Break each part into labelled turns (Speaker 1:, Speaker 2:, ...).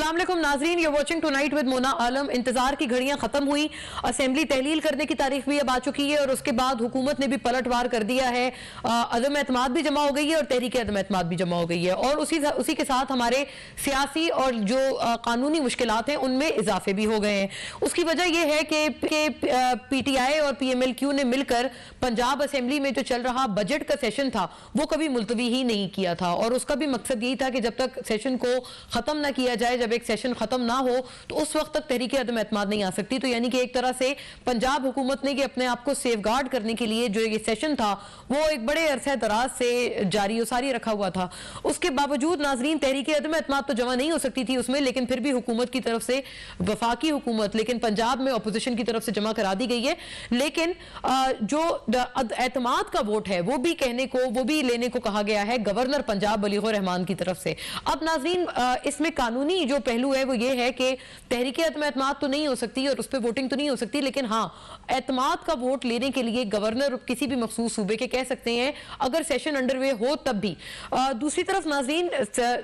Speaker 1: अस्सलाम वालेकुम नाजरीन, you watching tonight with Mona Alam. इंतजार की घड़ियां खत्म हुई, असेंबली तहलील करने की तारीख भी अब आ चुकी है और उसके बाद हुकूमत ने भी पलटवार कर दिया है। अदम एतमाद भी जमा हो गई है और तहरीक अदम एतमाद भी जमा हो गई है और उसी के साथ हमारे सियासी और जो कानूनी मुश्किलात हैं उनमें इजाफे भी हो गए हैं। उसकी वजह यह है कि PTI और PMLQ ने मिलकर पंजाब असेंबली में जो चल रहा बजट का सेशन था वो कभी मुलतवी ही नहीं किया था और उसका भी मकसद यही था कि जब तक सेशन को खत्म ना किया जाए, जब एक सेशन खत्म ना हो तो उस वक्त तक तहरीक अदम एतमाद नहीं आ सकती। तो यानी कि एक तरह से पंजाब हुकूमत ने कि अपने आप को सेफगार्ड करने के लिए जो ये सेशन था वो एक बड़े अरसे दराज से जारी सारी रखा हुआ था। उसके बावजूद नाजरीन तहरीक अदम एतमाद तो जमा नहीं हो सकती थी उसमें, लेकिन फिर भी हुकूमत की तरफ से वफाकी हुकूमत लेकिन पंजाब में अपोजिशन की तरफ से जमा करा दी गई है। लेकिन जो एतमाद का वोट है वो भी लेने को कहा गया है गवर्नर पंजाब बलीगुर रहमान की तरफ से। अब नाजरीन इसमें कानूनी जो पहलू है वो ये है कि तहरीक अदम एतमाद तो नहीं हो सकती और उस पर वोटिंग तो नहीं हो सकती, लेकिन हाँ एतमाद का वोट लेने के लिए गवर्नर किसी भी मखसूस सूबे के कह सकते हैं अगर सेशन अंडरवे हो तब भी। दूसरी तरफ नाजरीन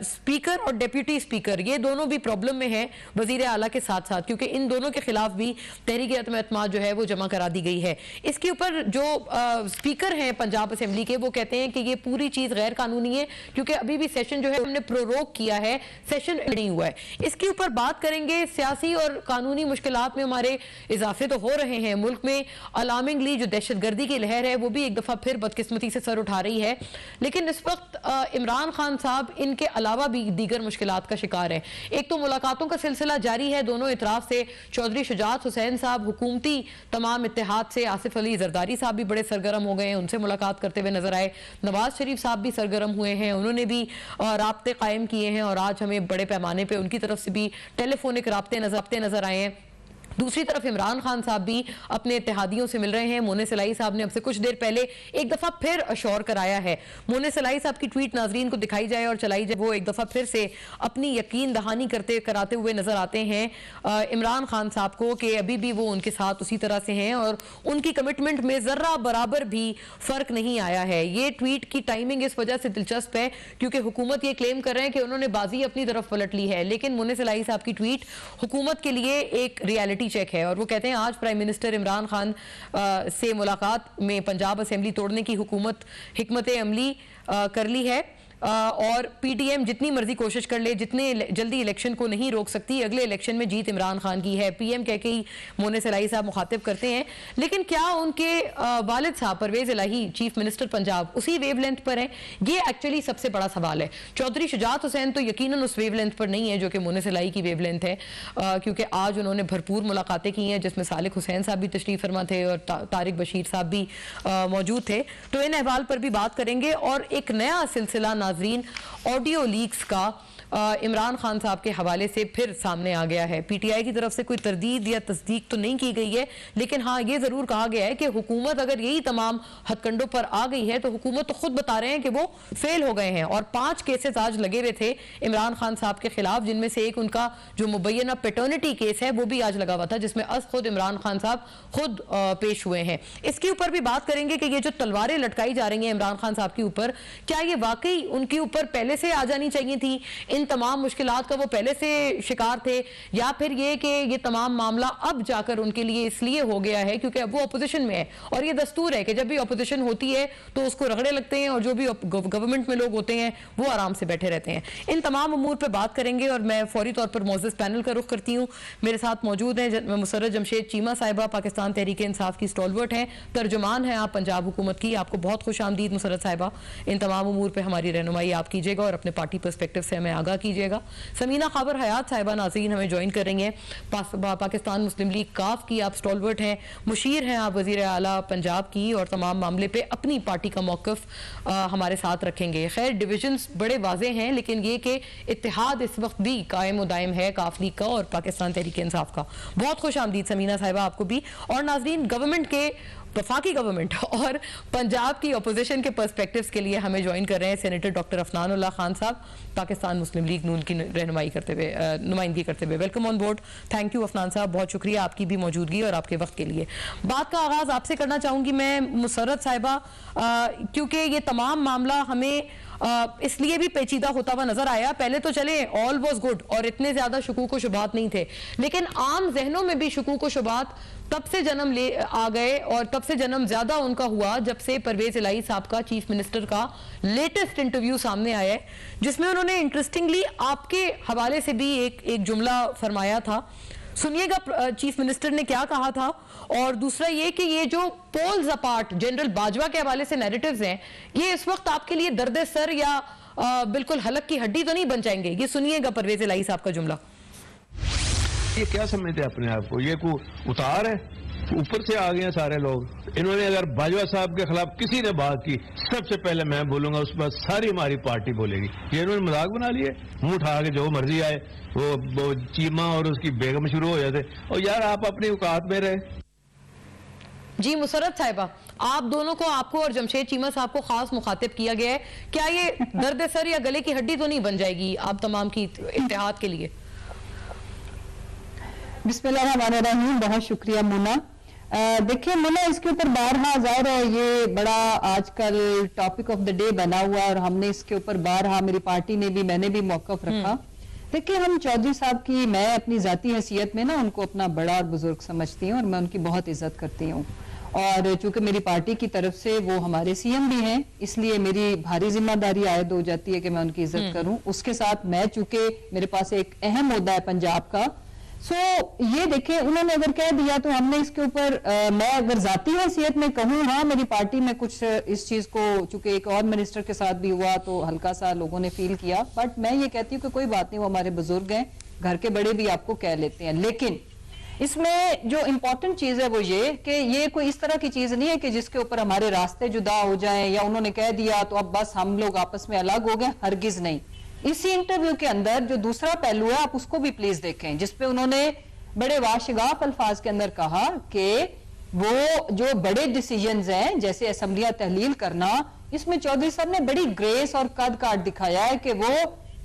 Speaker 1: स्पीकर और डिप्टी स्पीकर ये दोनों भी प्रॉब्लम में है वजीर आला के साथ साथ, क्योंकि इन दोनों के खिलाफ भी तहरीक अदम एतमाद जो है वो जमा करा दी गई है। इसके ऊपर जो स्पीकर हैं पंजाब असेंबली के वो कहते हैं कि ये पूरी चीज गैर कानूनी है क्योंकि अभी भी सेशन जो है हमने प्रोरोग किया है, सेशन नहीं हुआ है। इसके ऊपर बात करेंगे। सियासी और कानूनी मुश्किलात में हमारे इजाफे तो हो रहे हैं। मुल्क में अलार्मिंगली जो दहशतगर्दी की लहर है वो भी एक दफा फिर बदकिस्मती से सर उठा रही है, लेकिन इस वक्त इमरान खान साहब इनके अलावा भी दीगर मुश्किलात का शिकार है। एक तो मुलाकातों का सिलसिला जारी है दोनों इतराफ से। चौधरी शुजात हुसैन साहब हुकूमती तमाम इत्तेहाद से, आसिफ अली जरदारी साहब भी बड़े सरगर्म हो गए हैं, उनसे मुलाकात करते हुए नजर आए। नवाज शरीफ साहब भी सरगर्म हुए हैं, उन्होंने भी राब्ते कायम किए हैं और आज हमें बड़े पैमाने पे उनकी तरफ से भी टेलीफोनिक राब्ते नजर आए हैं। दूसरी तरफ इमरान खान साहब भी अपने इत्तेहादियों से मिल रहे हैं। मोने सलाई साहब ने अब से कुछ देर पहले एक दफा फिर अशोर कराया है। मोने सलाई साहब की ट्वीट नाजरीन को दिखाई जाए और चलाई जाए, वो एक दफा फिर से अपनी यकीन दहानी कराते हुए नजर आते हैं इमरान खान साहब को कि अभी भी वो उनके साथ उसी तरह से हैं और उनकी कमिटमेंट में जर्रा बराबर भी फर्क नहीं आया है। ये ट्वीट की टाइमिंग इस वजह से दिलचस्प है क्योंकि हुकूमत ये क्लेम कर रहे हैं कि उन्होंने बाजी अपनी तरफ पलट ली है, लेकिन मोने सलाई साहब की ट्वीट हुकूमत के लिए एक रियलिटी चेक है और वो कहते हैं आज प्राइम मिनिस्टर इमरान खान से मुलाकात में पंजाब असेंबली तोड़ने की हुकूमत हिकमत अमली कर ली है और PTM जितनी मर्जी कोशिश कर ले, जितने जल्दी इलेक्शन को नहीं रोक सकती, अगले इलेक्शन में जीत इमरान खान की है। PM कह के ही मोने सलाई साहब मुखातिब करते हैं, लेकिन क्या उनके वालिद साहब परवेज इलाही चीफ मिनिस्टर पंजाब उसी वेवलेंथ पर हैं? ये एक्चुअली सबसे बड़ा सवाल है। चौधरी शुजात हुसैन तो यकीनन उस वेवलेंथ पर नहीं है जो कि मोने सलाई की वेवलेंथ है, क्योंकि आज उन्होंने भरपूर मुलाकातें की हैं जिसमें सालिक हुसैन साहब भी तशरीफ फरमा थे और तारिक बशीर साहब भी मौजूद थे। तो इन अहवाल पर भी बात करेंगे और एक नया सिलसिला नाजरीन ऑडियो लीक्स का इमरान खान साहब के हवाले से फिर सामने आ गया है। PTI की तरफ से कोई तरदीद या तस्दीक तो नहीं की गई है, लेकिन हाँ ये जरूर कहा गया है कि हुकूमत अगर यही तमाम हथकंडों पर आ गई है तो हुकूमत तो खुद बता रहे हैं कि वो फेल हो गए हैं और 5 केसेस आज लगे हुए थे इमरान खान साहब के खिलाफ, जिनमें से एक उनका जो मुबैना पेटर्निटी केस है वो भी आज लगा हुआ था जिसमें खुद इमरान खान साहब खुद पेश हुए हैं। इसके ऊपर भी बात करेंगे कि ये जो तलवारें लटकाई जा रही हैं इमरान खान साहब के ऊपर, क्या ये वाकई उनके ऊपर पहले से आ जानी चाहिए थी? इन तमाम मुश्किलात का वो पहले से शिकार थे या फिर ये कि ये तमाम मामला अब जाकर उनके लिए इसलिए हो गया है क्योंकि अब वो अपोजिशन में है और ये दस्तूर है कि जब भी अपोजिशन होती है तो उसको रगड़े लगते हैं और जो भी गवर्नमेंट में लोग होते हैं वो आराम से बैठे रहते हैं। इन तमाम अमूर पर बात करेंगे और मैं फौरी तौर पर मौजूद पैनल का रुख करती हूँ। मेरे साथ मौजूद हैं मुसर्रत जमशेद चीमा साहिबा, पाकिस्तान तहरीक इंसाफ की स्टॉलवर्ट हैं, तर्जुमान हैं आप पंजाब हुकूमत की। आपको बहुत खुश आमदीद मुसर्रत साहिबा। इन तमाम अमूर पर हमारी रहनुमाई आप कीजिएगा और अपने पार्टी पर्सपेक्टिव से हमें आगाह कीजिएगा। समीना खबर हयात साहिबा नाज़रीन हमें ज्वाइन कर रही हैं, पाकिस्तान मुस्लिम लीग काफ की आप स्टॉलवर्ट हैं, मुशीर हैं आप वजीर आला पंजाब की और तमाम मामले पे अपनी पार्टी का मौक़िफ़ हमारे साथ रखेंगे। खैर डिविजन्स बड़े वाज़ेह हैं, लेकिन ये कि इत्तेहाद इस वक्त भी कायम व दायम है काफ लीग का और पाकिस्तान तहरीक इंसाफ का। बहुत खुश आमदीद समीना साहिबा आपको भी। और नाज़रीन गवर्नमेंट के वफाकी गवर्नमेंट और पंजाब की अपोजिशन के पर्सपेक्टिव्स के लिए हमें ज्वाइन कर रहे हैं सेनेटर डॉक्टर अफनानुल्लाह खान साहब, पाकिस्तान मुस्लिम लीग नून की नुमाइंदगी करते हुए। Welcome on board. Thank you Afnan साहब, बहुत शुक्रिया आपकी भी मौजूदगी और आपके वक्त के लिए। बात का आगाज़ आपसे करना चाहूँगी मैं मुसर्रत साहिबा, क्योंकि ये तमाम मामला हमें इसलिए भी पेचीदा होता हुआ नजर आया। पहले तो चले ऑल वाज गुड और इतने ज्यादा शकूक व शुबहात नहीं थे, लेकिन आम जहनों में भी शकूक व शुबहात तब से जन्म ले आ गए और तब से जन्म ज्यादा उनका हुआ जब से परवेज इलाही साहब का चीफ मिनिस्टर का लेटेस्ट इंटरव्यू सामने आया है, जिसमें उन्होंने इंटरेस्टिंगली आपके हवाले से भी एक जुमला फरमाया था। सुनिएगा चीफ मिनिस्टर ने क्या कहा था। और दूसरा ये कि ये जो पोल्स अपार्ट जनरल बाजवा के हवाले से नैरेटिव्स हैं, ये इस वक्त आपके लिए दर्द सर या बिल्कुल हलक की हड्डी तो नहीं बन जाएंगे। ये सुनिएगा परवेज इलाही साहब का जुमला।
Speaker 2: ये क्या समझते अपने आप को, ये को उतार है, ऊपर से आ गए हैं सारे लोग। इन्होंने अगर बाजवा साहब के खिलाफ किसी ने बात की, सबसे पहले मैं बोलूंगा, उस पर सारी हमारी पार्टी बोलेगी। ये इन्होंने मजाक बना लिए, मुंह उठा के जो मर्जी आए वो चीमा और उसकी बेगम शुरू हो जाते। और यार आप अपनी औकात में रहे।
Speaker 1: जी मुसरत साहिबा, आप दोनों को, आपको और जमशेद चीमा साहब को खास मुखातिब किया गया है, क्या ये दर्द सर या गले की हड्डी तो नहीं बन जाएगी आप तमाम की इत्तेहाद के लिए?
Speaker 3: बिस्मिल्लाहिर्रहमानिर्रहीम। बहुत शुक्रिया मुन्ना। देखिए मुन्ना, इसके ऊपर बारहा ज़ाहिर है ये बड़ा आजकल टॉपिक ऑफ द डे बना हुआ है और हमने इसके ऊपर बारहा, मेरी पार्टी ने भी, मैंने भी मौक़िफ़ रखा। देखिए हम चौधरी साहब की, मैं अपनी जाती हैसियत में ना उनको अपना बड़ा और बुजुर्ग समझती हूँ और मैं उनकी बहुत इज्जत करती हूँ। और चूंकि मेरी पार्टी की तरफ से वो हमारे सीएम भी हैं, इसलिए मेरी भारी जिम्मेदारी आयद हो जाती है कि मैं उनकी इज्जत करूं। उसके साथ मैं, चूंकि मेरे पास एक अहम मुद्दा है पंजाब का, ये देखें उन्होंने अगर कह दिया तो हमने इसके ऊपर मैं अगर जाती हैसियत में कहूँ, हाँ मेरी पार्टी में कुछ इस चीज को, चूंकि एक और मिनिस्टर के साथ भी हुआ तो हल्का सा लोगों ने फील किया, बट मैं ये कहती हूँ कि कोई बात नहीं, वो हमारे बुजुर्ग हैं, घर के बड़े भी आपको कह लेते हैं। लेकिन इसमें जो इम्पोर्टेंट चीज है वो ये कि ये कोई इस तरह की चीज नहीं है कि जिसके ऊपर हमारे रास्ते जुदा हो जाएं या उन्होंने कह दिया तो अब बस हम लोग आपस में अलग हो गए, हरगिज नहीं। इसी इंटरव्यू के अंदर जो दूसरा पहलू है आप उसको भी प्लीज देखें, जिसपे उन्होंने बड़े वाशगाफ अल्फाज के अंदर कहा कि वो जो बड़े डिसीजंस हैं जैसे असेंबलियां तहलील करना, इसमें चौधरी साहब ने बड़ी ग्रेस और कद काट दिखाया है कि वो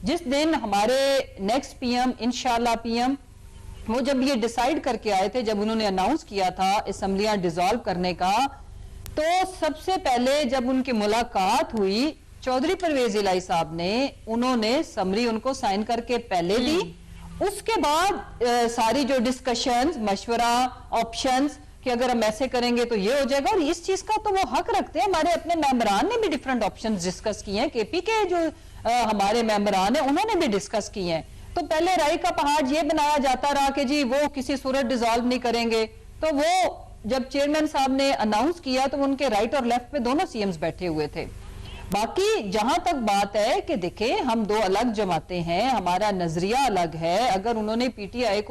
Speaker 3: जिस दिन हमारे नेक्स्ट पीएम, इंशाल्लाह पीएम, वो जब ये डिसाइड करके आए थे, जब उन्होंने अनाउंस किया था असेंबलियां डिसॉल्व करने का, तो सबसे पहले जब उनकी मुलाकात हुई चौधरी परवेज इलाही साहब ने, उन्होंने समरी उनको साइन करके पहले दी। उसके बाद सारी जो डिस्कशंस, मशवरा, ऑप्शंस कि अगर हम ऐसे करेंगे तो ये हो जाएगा, और इस चीज का तो वो हक रखते हैं। हमारे अपने मेंबरान ने भी डिफरेंट ऑप्शंस डिस्कस किए हैं, केपी के जो हमारे मेंबरान है उन्होंने भी डिस्कस किए हैं। तो पहले राय का पहाड़ ये बनाया जाता रहा कि जी वो किसी सूरत डिसॉल्व नहीं करेंगे, तो वो जब चेयरमैन साहब ने अनाउंस किया तो उनके राइट और लेफ्ट पे दोनों सीएम्स बैठे हुए थे। बाकी जहां तक बात है कि देखें हम दो अलग जमाते हैं, हमारा नजरिया अलग है। अगर उन्होंने पीटीआई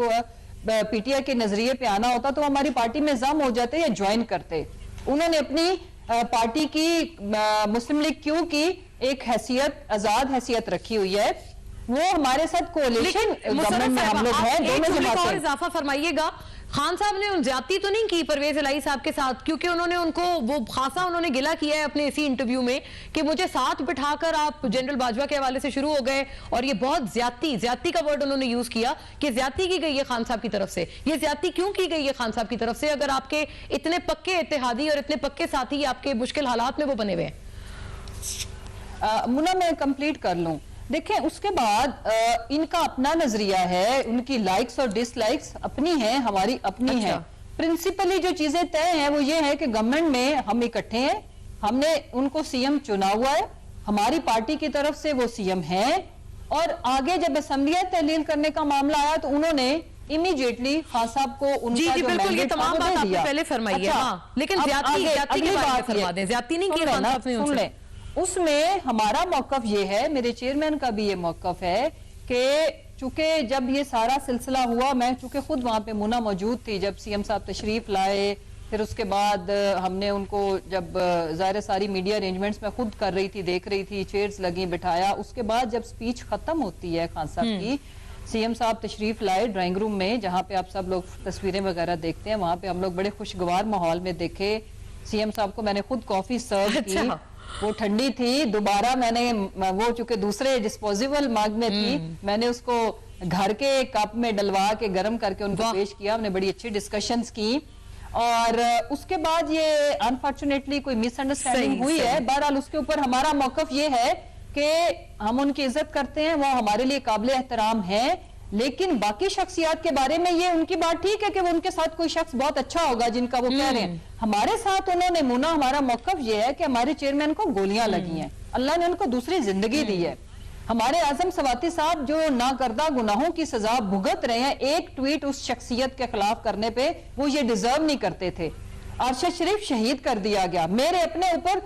Speaker 3: के नजरिए पे आना होता तो हमारी पार्टी में जम हो जाते या ज्वाइन करते। उन्होंने अपनी पार्टी की, मुस्लिम लीग क्यों की, एक हैसियत, आजाद हैसियत रखी हुई है। वो हमारे साथ कोalition गवर्नमेंट में हम लोग हैं, दोनों जमातें।
Speaker 1: इजाफा फरमाइएगा, खान साहब ने ज्यादती तो नहीं की परवेज इलाही साहब के साथ, क्योंकि उन्होंने उनको वो खासा उन्होंने गिला किया है अपने इसी इंटरव्यू में कि मुझे साथ बिठाकर आप जनरल बाजवा के हवाले से शुरू हो गए, और ये बहुत ज्यादती का वर्ड उन्होंने यूज किया कि ज्यादती की गई है खान साहब की तरफ से। ये ज्यादती क्यों की गई है खान साहब की तरफ से, अगर आपके इतने पक्के इत्तेहादी और इतने पक्के साथी आपके मुश्किल हालात में वो बने हुए हैं?
Speaker 3: मुन्ना मैं कंप्लीट कर लूं। देखें उसके बाद इनका अपना नजरिया है, उनकी लाइक्स और डिसलाइक्स अपनी हैं, हमारी अपनी
Speaker 1: अच्छा।
Speaker 3: है। प्रिंसिपली जो चीजें तय हैं वो ये है कि गवर्नमेंट में हम इकट्ठे हैं, हमने उनको सीएम चुना हुआ है, हमारी पार्टी की तरफ से वो सीएम हैं, और आगे जब असेंबलियां तहलील करने का मामला आया तो उन्होंने इमीडिएटली खान साहब को उनका जो
Speaker 1: बिल्कुल, ये
Speaker 3: मैंडेट
Speaker 1: तमाम बात आपने पहले फरमाई है। हाँ, लेकिन ज्यादती के बारे में फरमा दें, ज्यादती नहीं की खान साहब ने उनसे।
Speaker 3: उसमें हमारा मौकफ ये है, मेरे चेयरमैन का भी ये मौकफ है कि चूंकि जब ये सारा सिलसिला हुआ, मैं चूंकि खुद वहां पे मुना मौजूद थी जब सीएम साहब तशरीफ लाए, फिर उसके बाद हमने उनको जब ज़ाहिर सारी मीडिया अरेंजमेंट्स में खुद कर रही थी, देख रही थी, चेयर्स लगी, बिठाया। उसके बाद जब स्पीच खत्म होती है खान साहब की, सीएम साहब तशरीफ लाए ड्राइंग रूम में, जहाँ पे आप सब लोग तस्वीरें वगैरह देखते हैं, वहां पे हम लोग बड़े खुशगवार माहौल में देखे सीएम साहब को। मैंने खुद कॉफी सर्व की, वो ठंडी थी, दोबारा मैंने वो चूंकि दूसरे डिस्पोजेबल मग में थी, मैंने उसको घर के कप में डलवा के गर्म करके उनको पेश किया। हमने बड़ी अच्छी डिस्कशंस की, और उसके बाद ये अनफॉर्चुनेटली कोई मिसअंडरस्टैंडिंग हुई है। बहरहाल उसके ऊपर हमारा मौकफ ये है कि हम उनकी इज्जत करते हैं, वो हमारे लिए काबिल एहतराम है, लेकिन बाकी शख्सियात के बारे में ये उनकी बात ठीक है कि वो उनके साथ कोई शख्स बहुत अच्छा होगा जिनका वो कह रहे हैं। हमारे साथ उन्होंने मुना, हमारा मौकफ ये है कि हमारे चेयरमैन को गोलियां लगी हैं, अल्लाह ने उनको दूसरी जिंदगी दी है। हमारे आजम सवाती साहब जो नाकर्दा गुनाहों की सजा भुगत रहे हैं, एक ट्वीट उस शख्सियत के खिलाफ करने पे वो ये डिजर्व नहीं करते थे। अरशद शरीफ शहीद कर दिया गया, मेरे अपने ऊपर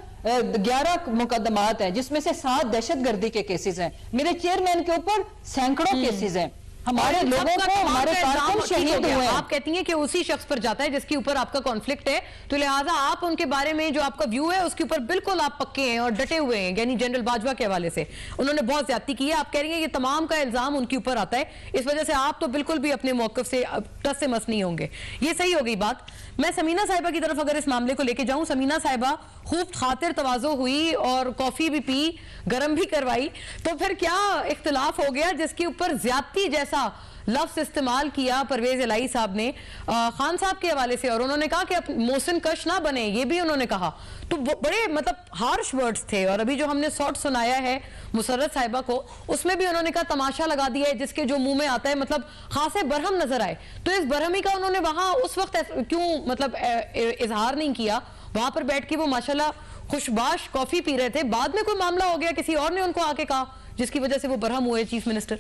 Speaker 3: 11 मुकदमात हैं जिसमें से 7 दहशतगर्दी के केसेस हैं, मेरे चेयरमैन के ऊपर सैकड़ों केसेस हैं, हमारे लोगों को, हमारे कारकुन शहीद हुए हैं।
Speaker 1: आप कहती हैं कि उसी शख्स पर जाता है जिसके ऊपर आपका कॉन्फ्लिक्ट है, तो लिहाजा आप उनके बारे में जो आपका व्यू है उसके ऊपर बिल्कुल आप पक्के हैं और डटे हुए हैं। यानी जनरल बाजवा के हवाले से उन्होंने बहुत ज्यादती की है, आप कह रही हैं ये तमाम का इल्जाम उनके ऊपर आता है, इस वजह से आप तो बिल्कुल भी अपने मौकफ से टस से मस नहीं होंगे। ये सही हो गई बात। मैं समीना साहिबा की तरफ अगर इस मामले को लेके जाऊं, समीना साहिबा खूब खातिर तवाज़ो हुई और कॉफी भी पी, गरम भी करवाई, तो फिर क्या इख्तिलाफ हो गया जिसके ऊपर ज्यादती जैसा लफ्ज इस्तेमाल किया परवेज इलाही साहब ने खान साहब के हवाले से, और उन्होंने कहा कि मोहसिन कश ना बने, ये भी उन्होंने कहा। तो बड़े मतलब हार्श वर्ड्स थे। और अभी जो हमने शॉर्ट सुनाया है मुसर्रत साहिबा को, उसमें भी उन्होंने कहा तमाशा लगा दिया है जिसके जो मुंह में आता है, मतलब खासे बरहम नजर आए। तो इस बरहमी का उन्होंने वहां उस वक्त क्यों मतलब इजहार नहीं किया? वहां पर बैठ के वो माशाल्लाह खुशबाश कॉफी पी रहे थे, बाद में कोई मामला हो गया, किसी और ने उनको आके कहा जिसकी वजह से वो बरहम हुए चीफ मिनिस्टर।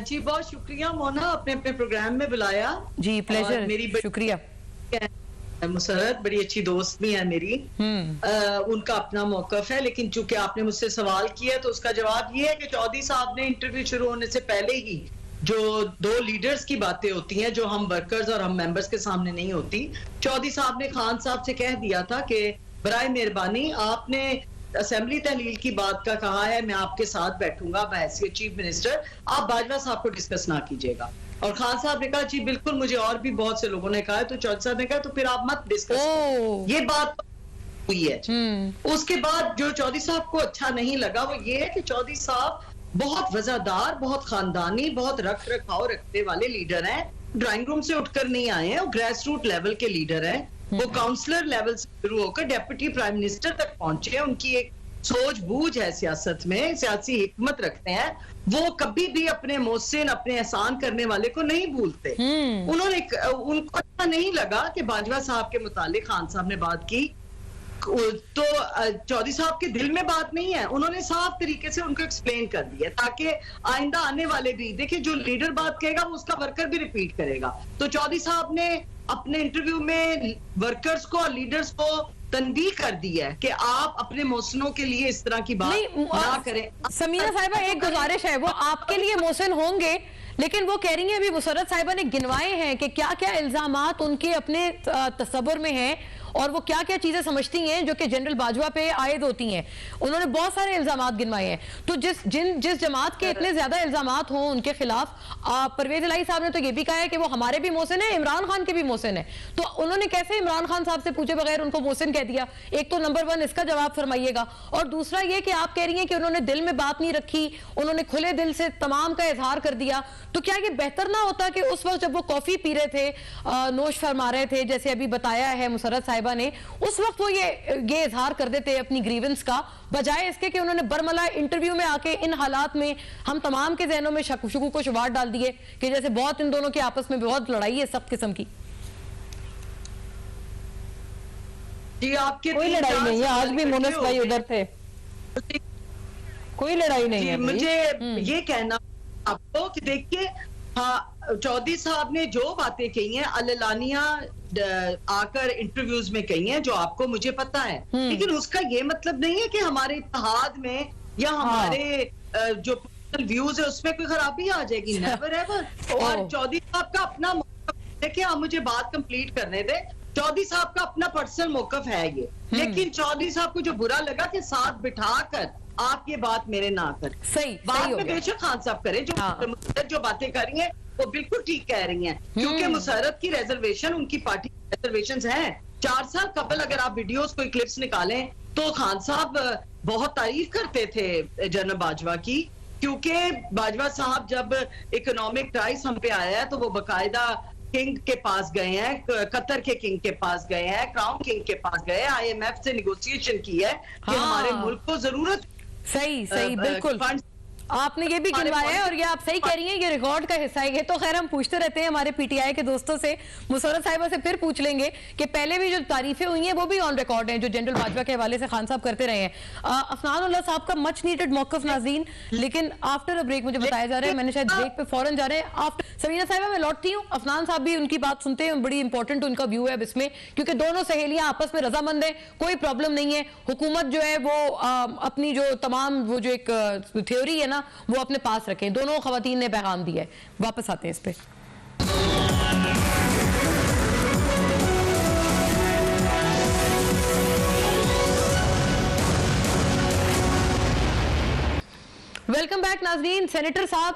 Speaker 4: जी बहुत शुक्रिया मोना, अपने अपने प्रोग्राम में बुलाया।
Speaker 1: जी प्लेजर,
Speaker 4: मेरी
Speaker 1: शुक्रिया।
Speaker 4: मुसर्रत बड़ी अच्छी दोस्त भी है मेरी, उनका अपना मौकफ है, लेकिन चूंकि आपने मुझसे सवाल किया तो उसका जवाब ये है कि चौधरी साहब ने इंटरव्यू शुरू होने से पहले ही जो 2 लीडर्स की बातें होती हैं जो हम वर्कर्स और हम मेंबर्स के सामने नहीं होती, चौधरी साहब ने खान साहब से कह दिया था कि बराए मेहरबानी आपने असेंबली तहलील की बात का कहा है, मैं आपके साथ बैठूंगा बहैसियत चीफ मिनिस्टर, आप बाजवा साहब को डिस्कस ना कीजिएगा। और खान साहब ने कहा जी बिल्कुल, मुझे और भी बहुत से लोगों ने कहा है। तो चौधरी साहब ने कहा तो फिर आप मत डिस्कस करो, ये बात हुई है। उसके बाद जो चौधरी साहब को अच्छा नहीं लगा वो ये है कि चौधरी साहब बहुत वजादार, बहुत खानदानी, बहुत रख रखाव रखने वाले लीडर हैं, ड्राइंग रूम से उठकर नहीं आए हैं, वो ग्रेस रूट लेवल के लीडर हैं, वो काउंसलर लेवल से शुरू होकर डिप्टी प्राइम मिनिस्टर तक पहुंचे हैं, उनकी एक सोच बूझ है सियासत में, सियासी हिकमत रखते हैं, वो कभी भी अपने मोहसिन, अपने एहसान करने वाले को नहीं भूलते। उनको अच्छा नहीं लगा कि बाजवा साहब के मुतालिक खान साहब ने बात की, तो चौधरी साहब के दिल में बात नहीं है, उन्होंने साफ तरीके से उनको एक्सप्लेन कर दिया ताकि आइंदा आने वाले भी देखिए, जो लीडर बात कहेगा वो उसका वर्कर भी रिपीट करेगा। तो चौधरी साहब ने अपने इंटरव्यू में वर्कर्स को और लीडर्स को तंबीह कर दी है कि आप अपने मोहसिनों के लिए इस तरह की बात ना करें।
Speaker 1: समीना साहिबा एक गुजारिश है, वो आपके लिए मोहसिन होंगे, लेकिन वो कह रही हैं, अभी मुसर्रत साहिबा ने गिनवाए हैं कि क्या क्या इल्जामात उनके अपने तसव्वुर में हैं और वो क्या क्या चीजें समझती हैं जो कि जनरल बाजवा पे आयद होती हैं। उन्होंने बहुत सारे इल्जामात गिनवाए हैं। तो जिस जमात के इतने ज्यादा इल्जामात हों उनके खिलाफ, परवेज इलाही साहब ने तो ये भी कहा है कि वो हमारे भी मोहसिन है, इमरान खान के भी मोहसिन है। तो उन्होंने कैसे इमरान खान साहब से पूछे बगैर उनको मोहसिन कह दिया? एक तो नंबर 1 इसका जवाब फरमाइएगा, और दूसरा ये कि आप कह रही हैं कि उन्होंने दिल में बात नहीं रखी, उन्होंने खुले दिल से तमाम का इजहार कर दिया। तो क्या ये बेहतर ना होता कि उस वक्त जब वो कॉफी पी रहे थे, नोश फरमा रहे थे, जैसे अभी बताया है मुसर्रत साहिबा ने, उस वक्त वो ये इजहार कर देते अपनी ग्रीवेंस का, बजाय इसके कि उन्होंने बरमला इंटरव्यू में आके इन हालात में हम तमाम के जहनों में शकू को शुबार डाल दिए कि जैसे बहुत इन दोनों के आपस में बहुत लड़ाई है सब किस्म की।
Speaker 4: जी आपके
Speaker 3: कोई लड़ाई नहीं है, आज भी मुनस भाई उधर थे, कोई लड़ाई नहीं है।
Speaker 4: मुझे ये कहना आपको कि देखिए, हाँ चौधरी साहब ने जो बातें कही हैं अल्लानिया आकर इंटरव्यूज में कही हैं, जो आपको मुझे पता है, लेकिन उसका ये मतलब नहीं है कि हमारे इत्तेहाद में या हमारे जो पर्सनल व्यूज है उसमें कोई खराबी आ जाएगी, नेवर एवर। और चौधरी साहब का अपना मौकफ, देखिए आप मुझे बात कंप्लीट करने दे, चौधरी साहब का अपना पर्सनल मौकफ है ये, लेकिन चौधरी साहब को जो बुरा लगा कि साथ बिठाकर आप ये बात मेरे ना कर,
Speaker 1: सही
Speaker 4: बात में बेशक खान साहब करें, जो बातें कर रही हैं वो बिल्कुल ठीक कह रही हैं, क्योंकि मुसर्रत की रिजर्वेशन, उनकी पार्टी रिजर्वेशंस हैं। 4 साल कबल अगर आप वीडियोस कोई क्लिप्स निकालें तो खान साहब बहुत तारीफ करते थे जनरल बाजवा की, क्योंकि बाजवा साहब जब इकोनॉमिक क्राइसिस हम पे आया है तो वो बाकायदा किंग के पास गए हैं, कतर के किंग के पास गए हैं, क्राउन किंग के पास गए, IMF से निगोशिएशन की है कि हमारे मुल्क को जरूरत
Speaker 1: सही सही बिल्कुल
Speaker 4: फंड
Speaker 1: आपने ये भी गिनवाया है और ये आप सही कह रही हैं, ये रिकॉर्ड का हिस्सा है। ये तो खैर हम पूछते रहते हैं हमारे पीटीआई के दोस्तों से। मुसर्रत साहिबा से फिर पूछ लेंगे कि पहले भी जो तारीफें हुई हैं वो भी ऑन रिकॉर्ड हैं जो जनरल बाजवा के हवाले से खान साहब करते रहे हैं। अफनान उल्लाह साहब का मच नीडेड मौकफ नाज़रीन, लेकिन आफ्टर अ ब्रेक मुझे बताया जा रहा है, मैंने शायद ब्रेक पे फौरन जा रहे हैं। आफ्टर समीना साहिबा मैं लौटती हूँ, अफनान साहब भी उनकी बात सुनते हैं, बड़ी इंपॉर्टेंट उनका व्यू है अब इसमें, क्योंकि दोनों सहेलियां आपस में रजामंद है, कोई प्रॉब्लम नहीं है। हुकूमत जो है वो अपनी जो तमाम वो जो एक थ्योरी है ना वो अपने पास रखें। दोनों खवातीन ने पैगाम दिया है। वापस आते हैं इस पे। वेलकम बैक नाज़रीन। सेनेटर साहब,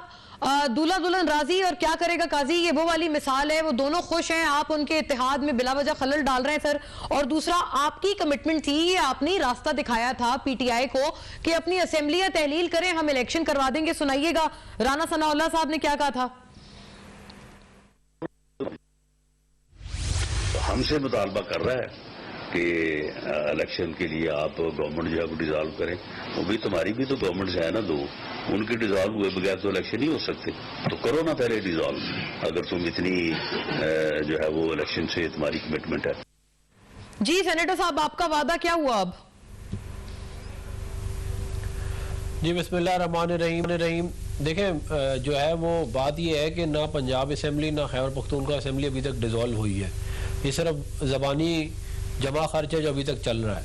Speaker 1: दूल्हा दुल्हन राजी और क्या करेगा काजी, ये वो वाली मिसाल है। वो दोनों खुश हैं, आप उनके इत्तेहाद में बिला वजह खलल डाल रहे हैं सर। और दूसरा, आपकी कमिटमेंट थी, ये आपने रास्ता दिखाया था पीटीआई को कि अपनी असेंबलियां तहलील करें, हम इलेक्शन करवा देंगे। सुनाइएगा राना सनाउल्लाह साहब ने क्या कहा था।
Speaker 5: हमसे मुतालबा कर रहा है कि इलेक्शन के लिए आप गवर्नमेंट जो है वो डिजॉल्व करें। वो भी तुम्हारी भी तो गवर्नमेंट है ना दो, उनके डिजॉल्व हुए बगैर तो इलेक्शन नहीं हो सकते। तो करो ना पहले डिजॉल्व, अगर तुम इतनी जो है वो इलेक्शन से तुम्हारी कमिटमेंट है।
Speaker 1: जी सेनेटर साहब, आपका वादा क्या हुआ अब।
Speaker 6: जी बिस्मिल्लाह रहमान रहीम। देखें जो है वो बात ये है कि ना पंजाब असेंबली ना खैबर पख्तूनख्वा असेंबली अभी तक डिजॉल्व हुई है। ये सिर्फ ज़बानी जमा खर्च है जो अभी तक चल रहा है।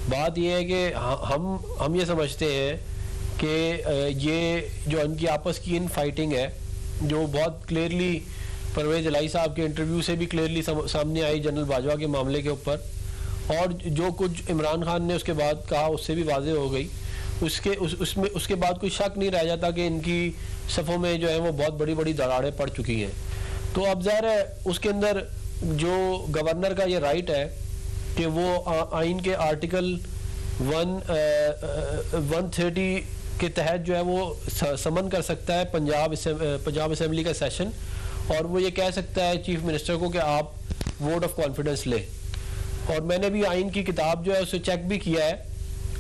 Speaker 6: बात यह है कि हम ये समझते हैं कि ये जो इनकी आपस की इन फाइटिंग है, जो बहुत क्लियरली परवेज इलाही साहब के इंटरव्यू से भी क्लियरली सामने आई जनरल बाजवा के मामले के ऊपर, और जो कुछ इमरान खान ने उसके बाद कहा उससे भी वाज़ेह हो गई। उसके बाद कोई शक नहीं रह जाता कि इनकी सफ़ों में जो है वो बहुत बड़ी बड़ी दरारें पड़ चुकी हैं। तो अब ज़ाहिर है उसके अंदर जो गवर्नर का ये राइट है कि वो आइन के आर्टिकल 130 के तहत जो है वो समन कर सकता है पंजाब असेंबली का सेशन, और वो ये कह सकता है चीफ मिनिस्टर को कि आप वोट ऑफ कॉन्फिडेंस लें। और मैंने भी आइन की किताब जो है उसे चेक भी किया है,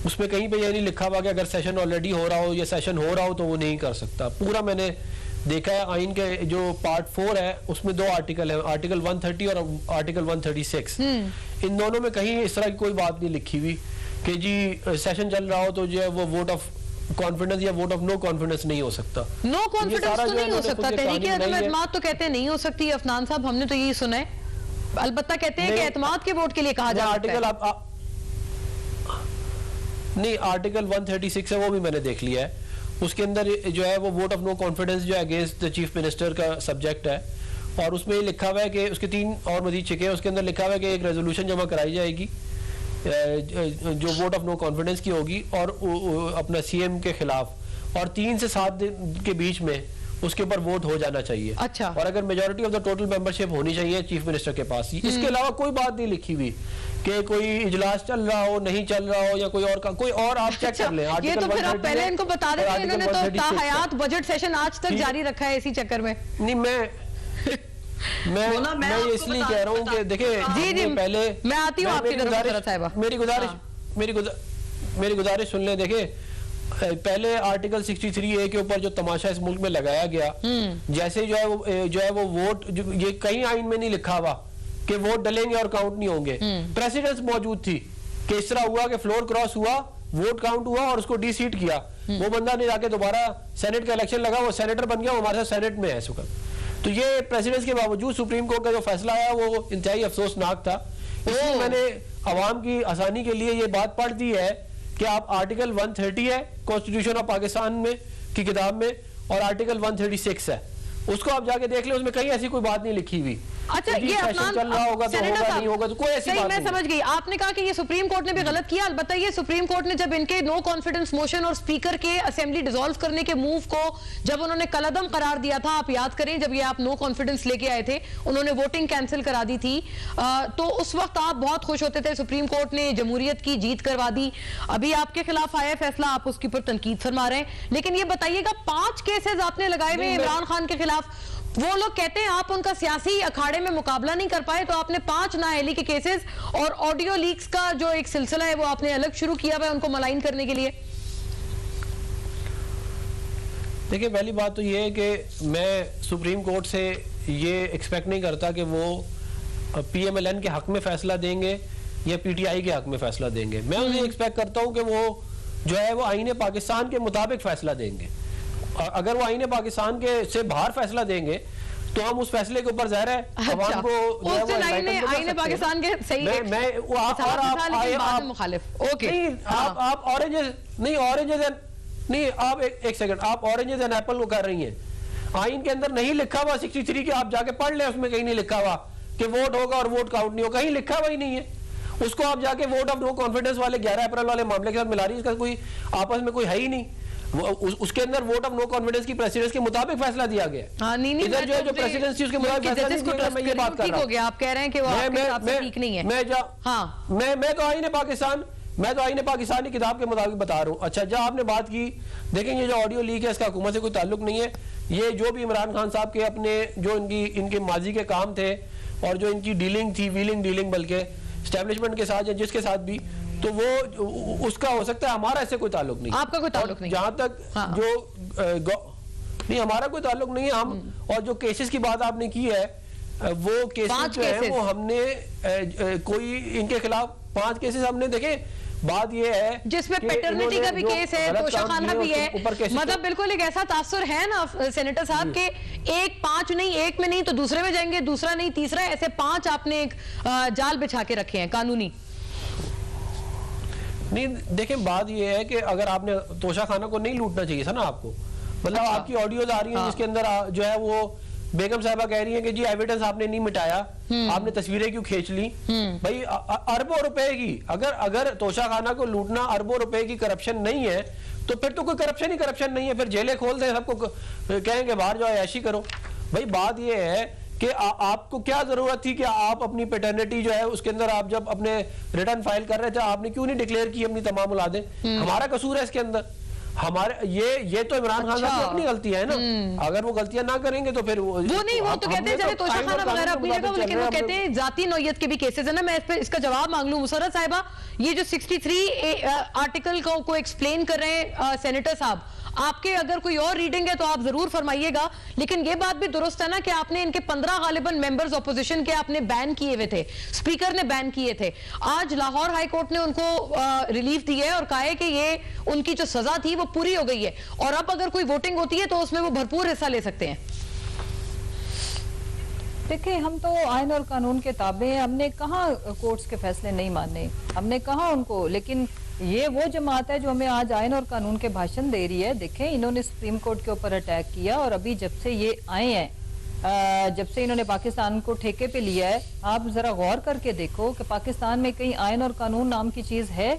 Speaker 6: उसमें कहीं पे ये नहीं लिखा हुआ कि अगर सेशन ऑलरेडी हो रहा हो या सेशन हो रहा हो तो वो नहीं कर सकता। पूरा मैंने देखा है। आइन के जो पार्ट 4 है उसमें 2 आर्टिकल है, आर्टिकल 130 और आर्टिकल 136। इन दोनों में कहीं इस तरह की कोई बात नहीं लिखी हुई कि जी सेशन चल रहा हो तो जो है वो वोट ऑफ कॉन्फिडेंस या वोट ऑफ नो कॉन्फिडेंस नहीं हो सकता।
Speaker 1: नो कॉन्फिडेंस तो नहीं हो सकता, तहरीक अदम एतमाद तो कहते हैं नहीं हो सकती। अफनान साहब, हमने तो यही सुना है। अलबत्ता कहते हैं कि एतमाद के वोट के लिए कहा जा सकता है।
Speaker 6: नहीं, आर्टिकल 136 है वो भी मैंने देख लिया है। उसके अंदर जो है वो वोट ऑफ नो कॉन्फिडेंस जो है अगेंस्ट द चीफ मिनिस्टर का सब्जेक्ट है, और उसमें ये लिखा हुआ है कि उसके 3 और मजीद छिके हैं। उसके अंदर लिखा हुआ है कि एक रेजोल्यूशन जमा कराई जाएगी जो वोट ऑफ नो कॉन्फिडेंस की होगी और अपना सीएम के खिलाफ, और 3 से 7 दिन के बीच में उसके ऊपर वोट हो जाना चाहिए।
Speaker 1: अच्छा।
Speaker 6: और अगर majority of the total membership होनी चाहिए चीफ मिनिस्टर के पास। इसके अलावा कोई बात नहीं लिखी हुई कि कोई इजलास चल रहा हो, नहीं चल रहा हो, या कोई और आप चेक कर लें।
Speaker 1: ये तो फिर आप पहले इनको बता देते, इन्होंने तो ताहयात बजट सेशन आज तक जारी रखा है इसी चक्कर में।
Speaker 6: नहीं, मैं इसलिए कह रहा हूँ कि देखिए जी पहले
Speaker 1: मैं आती हूँ आपकी तरफ साहिबा,
Speaker 6: मेरी गुजारिश सुन लें। देखिए पहले आर्टिकल 63A के ऊपर जो तमाशा इस मुल्क में लगाया गया, जैसे जो है वो वोट ये कहीं आइन में नहीं लिखा हुआ कि वोट डलेंगे और काउंट नहीं होंगे। प्रेसिडेंस मौजूद थी कि इस तरह हुआ कि फ्लोर क्रॉस हुआ, वोट काउंट हुआ और उसको डी-सीट किया। वो बंदा ने जाके दोबारा सेनेट का इलेक्शन लगा, वो सेनेटर बन गया, वो हमारे साथ सेनेट में है इस वक्त। तो ये प्रेसिडेंस के बावजूद सुप्रीम कोर्ट का जो फैसला आया वो इंतहाई अफसोसनाक था। इसलिए मैंने अवाम की आसानी के लिए ये बात पढ़ दी है कि आप आर्टिकल 130 है कॉन्स्टिट्यूशन ऑफ पाकिस्तान में की किताब में, और आर्टिकल 136 है, उसको आप जाके देख ले, उसमें कहीं ऐसी कोई बात नहीं लिखी हुई।
Speaker 1: अच्छा, ये
Speaker 6: सेशन चल रहा होगा तो होगा, नहीं होगा तो कोई ऐसी बात नहीं।
Speaker 1: मैं समझ गई। आपने कहा कि ये सुप्रीम कोर्ट ने भी गलत किया। अलबत्ता ये सुप्रीम कोर्ट ने जब इनके नो कॉन्फिडेंस मोशन और स्पीकर के असेंबली डिसॉल्व करने के मूव को जब उन्होंने कलअदम करार दिया था, आप याद करें जब ये आप नो कॉन्फिडेंस लेके आए थे, उन्होंने वोटिंग कैंसिल करा दी थी, तो उस वक्त आप बहुत खुश होते थे, सुप्रीम कोर्ट ने जमहूरियत की जीत करवा दी। अभी आपके खिलाफ आया फैसला, आप उसके ऊपर तनकीद फरमा रहे हैं। लेकिन ये बताइएगा 5 केसेस आपने लगाए हुए इमरान खान के खिलाफ, वो लोग कहते हैं आप उनका सियासी अखाड़े में मुकाबला नहीं कर पाए, तो आपने 5 नाअहली के केसेस और ऑडियो लीक्स का जो एक सिलसिला है वो आपने अलग शुरू किया हुआ है उनको मलाइन करने के लिए।
Speaker 6: देखिए, पहली बात तो ये है कि मैं सुप्रीम कोर्ट से ये एक्सपेक्ट नहीं करता कि वो PMLN के हक में फैसला देंगे या PTI के हक में फैसला देंगे। मैं उन्हें एक्सपेक्ट करता हूँ कि वो जो है वो आईने पाकिस्तान के मुताबिक फैसला देंगे। अगर वो आईने पाकिस्तान के से बाहर फैसला देंगे तो हम उस फैसले के ऊपर ज़ाहिर है अवाम को
Speaker 1: उस दिन आईने पाकिस्तान के सही
Speaker 6: मैं
Speaker 1: मुखालिफ। ओके,
Speaker 6: आप ऑरेंजेस नहीं, आप एक सेकंड, आप ऑरेंजेस एंड एप्पल को कर रही हैं। आइन के अंदर नहीं लिखा हुआ 63 के, आप जाके पढ़ लें, उसमें कहीं नहीं लिखा हुआ कि वोट होगा और वोट काउंट नहीं होगा, कहीं लिखा हुआ ही नहीं है। उसको आप जाके वोट ऑफ नो कॉन्फिडेंस वाले 11 अप्रैल वाले मामले के साथ मिला रही है, इसका कोई आपस में कोई है ही नहीं। उसके अंदर वोट ऑफ नो कॉन्फिडेंस की प्रेसिडेंस के मुताबिक फैसला दिया गया।
Speaker 1: इधर
Speaker 6: जो है जो प्रेसिडेंसी उसके मुताबिक फैसला दिया गया, मैं ये बात कर रहा हूं।
Speaker 1: आप कह रहे हैं कि वो आपके हिसाब से ठीक नहीं है।
Speaker 6: मैं तो आईने पाकिस्तान की किताब के मुताबिक बता रहा हूँ। अच्छा, जब आपने बात की, देखें ये जो ऑडियो लीक है इसका हुकूमत से कोई ताल्लुक नहीं है। ये जो भी इमरान खान साहब के अपने जो इनके माजी के काम थे और जो इनकी डीलिंग थी, डीलिंग बल्कि एस्टेब्लिशमेंट के साथ या जिसके साथ भी, तो वो उसका हो सकता है, हमारा इससे कोई ताल्लुक नहीं।
Speaker 1: आपका कोई ताल्लुक नहीं?
Speaker 6: जहां तक नहीं, हमारा कोई ताल्लुक नहीं है। हम और जो केसेस की बात आपने की है, वो केसेस जो है वो हमने कोई इनके खिलाफ 5 केसेस हमने देखे। बात ये है
Speaker 1: जिसमें पेटर्निटी का भी केस है, तोशाखाना भी है, मतलब बिल्कुल एक ऐसा तासुर है ना सेनेटर साहब के एक 5 नहीं, एक में नहीं तो दूसरे में जाएंगे, दूसरा नहीं तीसरा, ऐसे 5 आपने एक जाल बिछा के रखे हैं कानूनी।
Speaker 6: नहीं, देखें बात ये है कि अगर आपने तोशाखाना को नहीं लूटना चाहिए था ना आपको, मतलब आपकी ऑडियोज आ रही हैं जिसके अंदर जो है वो बेगम साहबा कह रही हैं कि जी एविडेंस आपने नहीं मिटाया, आपने तस्वीरें क्यों खींच ली। भाई अरबों रुपए की, अगर तोशाखाना को लूटना अरबों रुपए की करप्शन नहीं है तो फिर तो कोई करप्शन ही करप्शन नहीं है, फिर जेलें खोल दें, सबको कहेंगे बाहर जाओ ऐशी करो। भाई बात यह है कि आपको क्या जरूरत थी कि आप अपनी पैटर्निटी जो है उसके अंदर आप जब अपने रिटर्न फाइल कर रहे थे आपने क्यों नहीं डिक्लेयर की अपनी तमाम औलादें। हमारा कसूर है इसके अंदर, हमारे ये तो इमरान खान साहब की अपनी गलती है ना। अगर वो गलतियां ना करेंगे तो फिर वो नहीं,
Speaker 1: वो तो कहते हैं जैसे तोशाखाना वगैरह अपनी जगह, लेकिन वो कहते हैं जाती नौयत के भी केसेस है ना। मैं इस पे इसका जवाब मांग लूं मुसर्रत साहिबा, ये जो 63 आर्टिकल को एक्सप्लेन कर रहे हैं सेनेटर साहब, आपके अगर कोई और रीडिंग है तो आप जरूर फरमाइएगा, लेकिन ये बात भी दुरुस्त है ना कि आपने इनके 15 गालिबन मेंबर्स ऑपोजिशन के आपने बैन किए हुए थे, स्पीकर ने बैन किए थे। आज लाहौर हाई कोर्ट ने उनको रिलीफ दी है और कहा है कि ये उनकी जो सजा थी वो पूरी हो गई है और अब अगर कोई वोटिंग होती है तो उसमें वो भरपूर हिस्सा ले सकते हैं।
Speaker 3: देखिए, हम तो आइन और कानून के ताबे हैं, हमने कहाँ कोर्ट्स के फैसले नहीं माने, हमने कहाँ उनको, लेकिन ये वो जमात है जो हमें आज आइन और कानून के भाषण दे रही है। देखें, इन्होंने सुप्रीम कोर्ट के ऊपर अटैक किया और अभी जब से ये आए हैं, जब से इन्होंने पाकिस्तान को ठेके पे लिया है, आप जरा गौर करके देखो कि पाकिस्तान में कहीं आइन और कानून नाम की चीज है?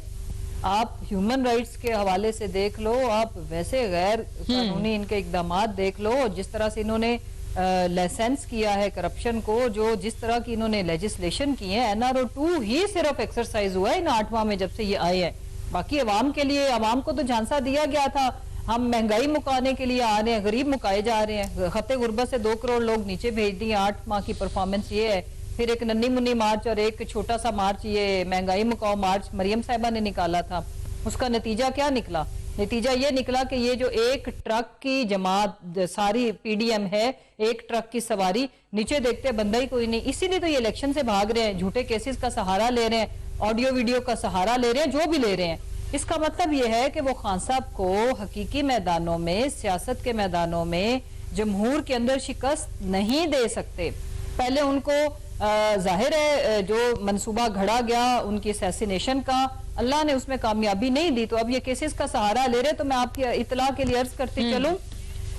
Speaker 3: आप ह्यूमन राइट्स के हवाले से देख लो, आप वैसे गैर कानूनी इनके इकदाम देख लो, जिस तरह से इन्होंने लाइसेंस किया है करप्शन को, जो जिस तरह की इन्होंने लेजिस्लेशन की है। NRO 2 ही सिर्फ एक्सरसाइज हुआ है इन 8वां में जब से ये आए हैं, बाकी अवाम के लिए, अवाम को तो झांसा दिया गया था हम महंगाई मुकाने के लिए आ रहे हैं, गरीब मुकाए जा रहे हैं, खते गुर्बत से 2 करोड़ लोग नीचे भेज दिए। 8 माह की परफॉर्मेंस ये है। फिर एक नन्ही मुन्नी मार्च और एक छोटा सा मार्च, ये महंगाई मुकाओ मार्च मरियम साहिबा ने निकाला था, उसका नतीजा क्या निकला? नतीजा ये निकला कि ये जो एक ट्रक की जमात सारी PDM है, एक ट्रक की सवारी, नीचे देखते बंदा ही कोई नहीं। इसीलिए तो ये इलेक्शन से भाग रहे हैं, झूठे केसेस का सहारा ले रहे हैं, ऑडियो वीडियो का सहारा ले रहे हैं, जो भी ले रहे हैं। इसका मतलब ये है कि वो खान साहब को हकीकी मैदानों में, सियासत के मैदानों में, जमहूर के अंदर शिकस्त नहीं दे सकते। पहले उनको जाहिर है जो मंसूबा घड़ा गया उनकी असैसिनेशन का, अल्लाह ने उसमें कामयाबी नहीं दी, तो अब ये केसेस का सहारा ले रहे। तो मैं आपकी इतला के लिए अर्ज करती चलूं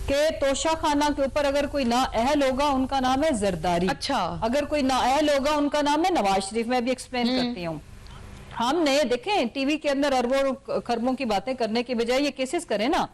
Speaker 3: कि तोशाखाना के ऊपर अगर कोई नाअहल होगा उनका नाम है जरदारी।
Speaker 1: अच्छा, अगर
Speaker 3: कोई नाअहल होगा उनका नाम है नवाज शरीफ। मैं भी एक्सप्लेन करती हूँ। हमने देखें टीवी के अंदर अरबों खरबों की बातें करने के बजाय ये केसेस करें ना,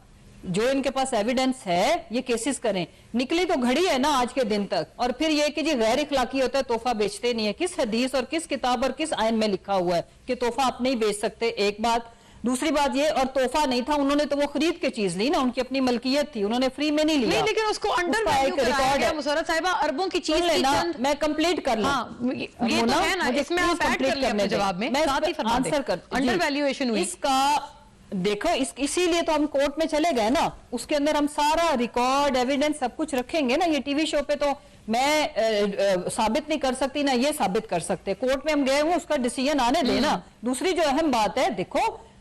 Speaker 3: जो इनके पास एविडेंस है ये केसेस करें। निकली तो घड़ी है ना आज के दिन तक, और फिर ये कि जी गैर इखलाकी होता है, तोहफा बेचते नहीं है। किस हदीस और किस किताब और किस आयन में लिखा हुआ है कि तोहफा आप नहीं बेच सकते? एक बात। दूसरी बात ये, और तोहफा नहीं था, उन्होंने तो वो खरीद के चीज ली ना, उनकी अपनी मलकियत थी, उन्होंने फ्री में नहीं लिया।
Speaker 1: नहीं, लेकिन उसको अंडर वैल्यू कराया गया मुसर्रत साहिबा, अरबों की चीज
Speaker 3: लेना। मैं कंप्लीट कर लूं।
Speaker 1: ये तो है ना, इसमें आप ऐड कर लें अपने जवाब में, साथ ही फरमा दें।
Speaker 3: आंसर कर,
Speaker 1: अंडर वैल्यूएशन हुई
Speaker 3: इसका देखो, इसीलिए तो हम कोर्ट में चले गए ना, उसके अंदर हम सारा रिकॉर्ड एविडेंस सब कुछ रखेंगे ना। ये टीवी शो पे तो मैं साबित नहीं कर सकती ना ये साबित कर सकते, कोर्ट में हम गए हुए, उसका डिसीजन आने देना। दूसरी जो अहम बात है, देखो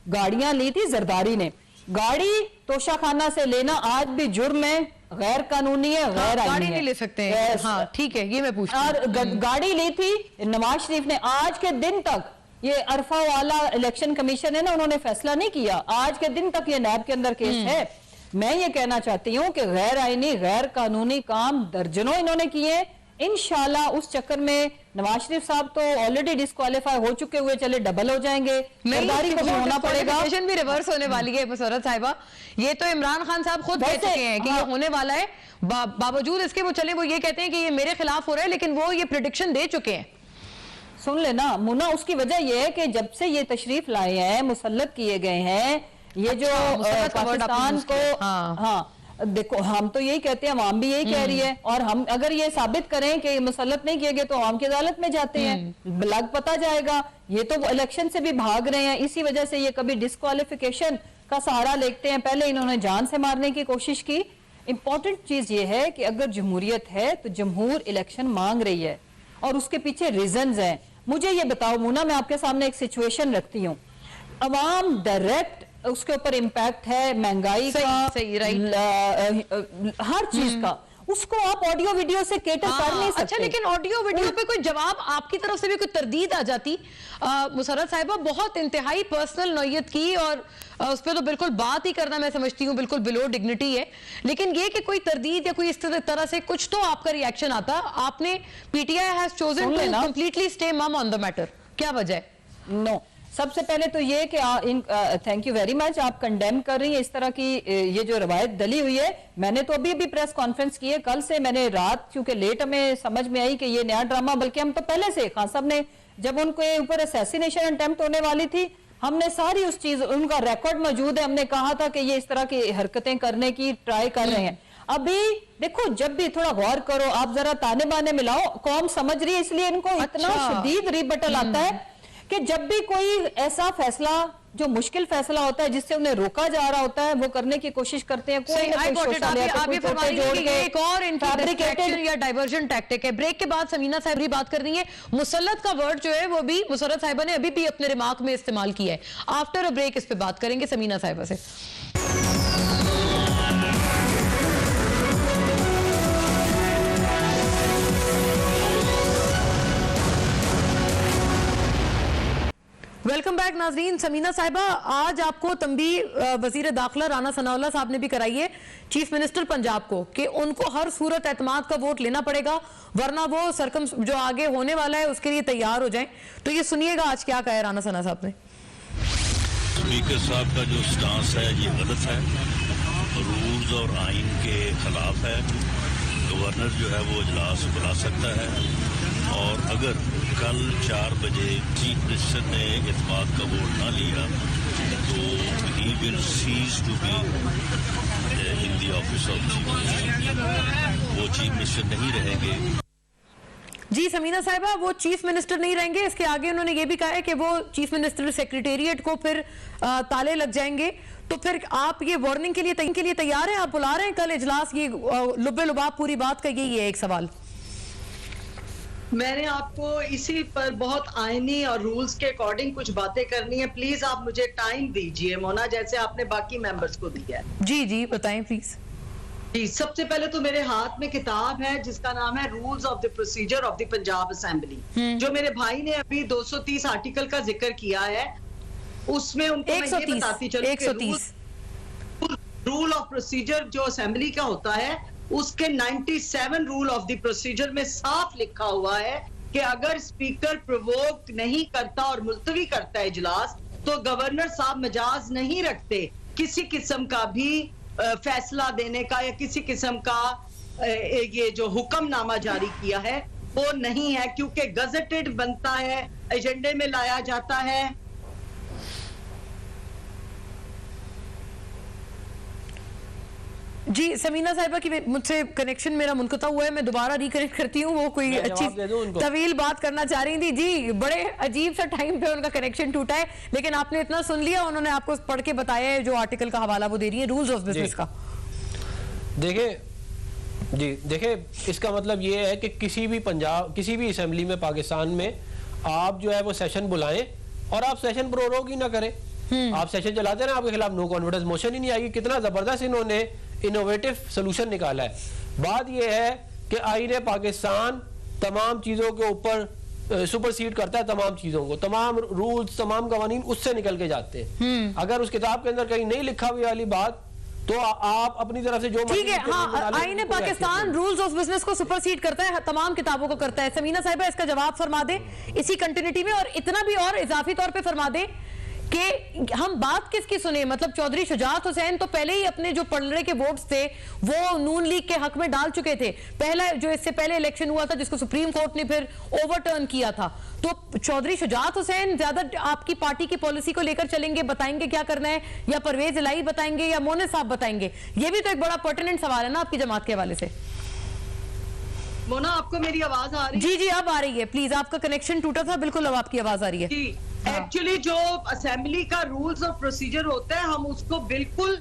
Speaker 3: गाड़ियां ली थी जरदारी ने, गाड़ी तोशाखाना से लेना आज भी जुर्म है, गैर कानूनी है, गैर आईनी है।
Speaker 1: गाड़ी नहीं ले सकते हैं। हाँ ठीक है, ये मैं पूछती हूं।
Speaker 3: और गाड़ी ली थी नवाज शरीफ ने, आज के दिन तक ये अरफा वाला इलेक्शन कमीशन है ना, उन्होंने फैसला नहीं किया, आज के दिन तक ये नैब के अंदर केस है। मैं ये कहना चाहती हूँ कि गैर आईनी गैर कानूनी काम दर्जनों इन्होंने किए। इंशाल्लाह उस चक्कर में नवाज शरीफ साहब तो ऑलरेडी डिस्क्वालीफाई हो चुके हुए, चले डबल हो जाएंगे, सरदारी को भी होना पड़ेगा,
Speaker 1: भी रिवर्स होने वाली है मुसर्रत साहिबा। ये तो इमरान खान साहब खुद कह चुके हैं कि ये होने वाला है, बावजूद इसके वो चले, वो ये कहते हैं कि ये मेरे खिलाफ हो रहा है, लेकिन वो ये प्रेडिक्शन दे चुके हैं।
Speaker 3: सुन लेना मुन्ना, उसकी वजह यह है कि जब से ये तशरीफ लाए हैं, मुसल्लत किए गए हैं, ये जो पाकिस्तान को, हाँ देखो हम तो यही कहते हैं, अवाम भी यही कह रही है, और हम अगर ये साबित करें कि मुसल्लत नहीं किए गए तो अवाम की अदालत में जाते हैं, लग पता जाएगा। ये तो इलेक्शन से भी भाग रहे हैं, इसी वजह से ये कभी डिस्क्वालिफिकेशन का सहारा लेते हैं, पहले इन्होंने जान से मारने की कोशिश की। इंपॉर्टेंट चीज ये है कि अगर जमहूरियत है तो जमहूर इलेक्शन मांग रही है और उसके पीछे रीजंस हैं। मुझे ये बताओ मुन्ना, मैं आपके सामने एक सिचुएशन रखती हूँ, अवाम डायरेक्ट उसके ऊपर इम्पैक्ट है, महंगाई का,
Speaker 1: सही राइट,
Speaker 3: हर चीज का, उसको आप ऑडियो वीडियो से केटर कर नहीं सकते।
Speaker 1: अच्छा, लेकिन ऑडियो वीडियो पे कोई जवाब आपकी तरफ से भी कोई तरदीद आ जाती मुसर्रत साहिबा, बहुत इंतहाई पर्सनल नौयत की, और उस पर तो बिल्कुल बात ही करना मैं समझती हूँ बिल्कुल बिलो डिग्निटी है, लेकिन ये कि कोई तरदीद या कोई इस तरह से कुछ तो आपका रिएक्शन आता। आपने PTI has chosen to completely stay mum on the matter, क्या वजह है?
Speaker 3: नो, सबसे पहले तो ये कि थैंक यू वेरी मच, आप कंडेम कर रही हैं इस तरह की ये जो रवायत दली हुई है। मैंने तो अभी प्रेस कॉन्फ्रेंस की है, कल से मैंने रात, क्योंकि लेट हमें समझ में आई कि ये नया ड्रामा, बल्कि हम तो पहले से खान साहब ने जब उनके ऊपर असैसिनेशन अटेम्प्ट होने वाली थी, हमने सारी उस चीज, उनका रिकॉर्ड मौजूद है, हमने कहा था कि ये इस तरह की हरकतें करने की ट्राई कर रहे हैं। अभी देखो, जब भी थोड़ा गौर करो, आप जरा ताने बाने मिलाओ, कौम समझ रही है, इसलिए इनको इतना शदीद रिबटल आता है कि जब भी कोई ऐसा फैसला जो मुश्किल फैसला होता है जिससे उन्हें रोका जा रहा होता है, वो करने की कोशिश करते हैं। कोई
Speaker 1: एक और फैब्रिकेटेड या डाइवर्जन टैक्टिक है। ब्रेक के बाद समीना साहब भी बात कर रही है, मुसल्लत का वर्ड जो है वो भी मुसर्रत साहिबा ने अभी भी अपने रिमार्क में इस्तेमाल किया है। आफ्टर अ ब्रेक इस पे बात करेंगे समीना साहिबा से। वेलकम बैक नाजरीन। समीना साहिबा, आज आपको तंबी वजीर दाखिला राना सनाउल्लाह साहब ने भी कराई है चीफ मिनिस्टर पंजाब को कि उनको हर सूरत एतमाद का वोट लेना पड़ेगा, वरना वो सरकम जो आगे होने वाला है उसके लिए तैयार हो जाएं। तो ये सुनिएगा आज क्या कहा है राना सना साहब ने।
Speaker 5: स्पीकर साहब का जो स्टांस है ये गलत है, रूल्स और आइन के खिलाफ है। गवर्नर जो है वो इजलास बुला सकता है, और अगर कल 4 बजे चीफ मिनिस्टर ने इत्मीनान का वोट ना लिया तो he will cease to be in the office of chief minister, वो चीफ मिनिस्टर नहीं रहेंगे।
Speaker 1: जी समीना साहिबा, वो चीफ मिनिस्टर नहीं रहेंगे। इसके आगे उन्होंने ये भी कहा है कि वो चीफ मिनिस्टर सेक्रेटेरिएट को फिर ताले लग जाएंगे। तो फिर आप ये वार्निंग के लिए तैयार हैं? आप बुला रहे हैं कल इजलास? ये लुब्बे लुबाब पूरी बात का यही है एक सवाल।
Speaker 4: मैंने आपको इसी पर बहुत आईनी और रूल्स के अकॉर्डिंग कुछ बातें करनी है। प्लीज आप मुझे टाइम दीजिए मोना, जैसे आपने बाकी मेंबर्स को दिया है।
Speaker 1: जी जी बताएं प्लीज।
Speaker 4: जी, सबसे पहले तो मेरे हाथ में किताब है जिसका नाम है rules of the procedure of the Punjab assembly, जो मेरे भाई ने अभी 230 आर्टिकल का जिक्र किया है। उसमें उनको मैं ये बताती चलूं
Speaker 1: 130
Speaker 4: रूल ऑफ प्रोसीजर जो असेंबली का होता है, उसके 97 रूल ऑफ द प्रोसीजर में साफ लिखा हुआ है कि अगर स्पीकर प्रोवोक नहीं करता और मुलतवी करता है इजलास, तो गवर्नर साहब मजाज नहीं रखते किसी किस्म का भी फैसला देने का, या किसी किस्म का ये जो हुक्मनामा जारी किया है वो नहीं है, क्योंकि गजटेड बनता है, एजेंडे में लाया जाता है।
Speaker 1: जी समीना साहिबा की मुझसे कनेक्शन मेरा मुनक़ता हुआ है, मैं दोबारा रिकनेक्ट करती हूँ। वो कोई अच्छी तवील बात करना चाह रही थी जी, बड़े अजीब सा टाइम पे उनका कनेक्शन टूटा है, लेकिन आपने इतना सुन लिया, उन्होंने आपको पढ़ के बताया है जो आर्टिकल का हवाला वो दे रही है, रूल्स ऑफ बिजनेस का।
Speaker 6: देखिए इसका मतलब ये है कि किसी भी असेंबली में पाकिस्तान में आप जो है वो सेशन बुलाएं और आप सेशन प्रोरोग ही ना करें। आप सेशन चलाते हैं, आपके खिलाफ नो कॉन्फिडेंस मोशन ही नहीं आएगी। कितना जबरदस्त इन्होंने इनोवेटिव सोल्यूशन निकाला है। बात यह है कि आईने पाकिस्तान तमाम चीजों के ऊपर सुपरसीड करता है, तमाम चीजों को, तमाम रूल्स, तमाम कवानीन उससे निकल के जाते हैं। अगर उस किताब के अंदर कहीं नहीं लिखा हुई वाली बात तो आप अपनी तरफ से जो
Speaker 1: ठीक है, हाँ, आईने पाकिस्तान रूल्स ऑफ बिजनेस को सुपरसीड करता है, तमाम किताबों को करता है। समीना साहिबा इसका जवाब फरमा दे इसी कंटिन्यूटी में, और इतना भी और इजाफी तौर पे फरमा दे कि हम बात किसकी सुने। मतलब चौधरी शुजात हुसैन तो पहले ही अपने जो पलड़े के वोट्स थे वो नून लीग के हक में डाल चुके थे। पहला जो इससे पहले इलेक्शन हुआ था जिसको सुप्रीम कोर्ट ने फिर ओवरटर्न किया था, तो चौधरी शुजात हुसैन ज्यादा आपकी पार्टी की पॉलिसी को लेकर चलेंगे, बताएंगे क्या करना है, या परवेज इलाही बताएंगे या मोने साहब बताएंगे? ये भी तो एक बड़ा पर्टिनेंट सवाल है ना आपकी जमात के हवाले से।
Speaker 4: मोना, आपको मेरी आवाज आ रही है?
Speaker 1: जी जी अब आ रही है, प्लीज। आपका कनेक्शन टूटा था, बिल्कुल अब आपकी आवाज आ रही है।
Speaker 4: जी, एक्चुअली जो असेंबली का रूल्स ऑफ प्रोसीजर होता है हम उसको बिल्कुल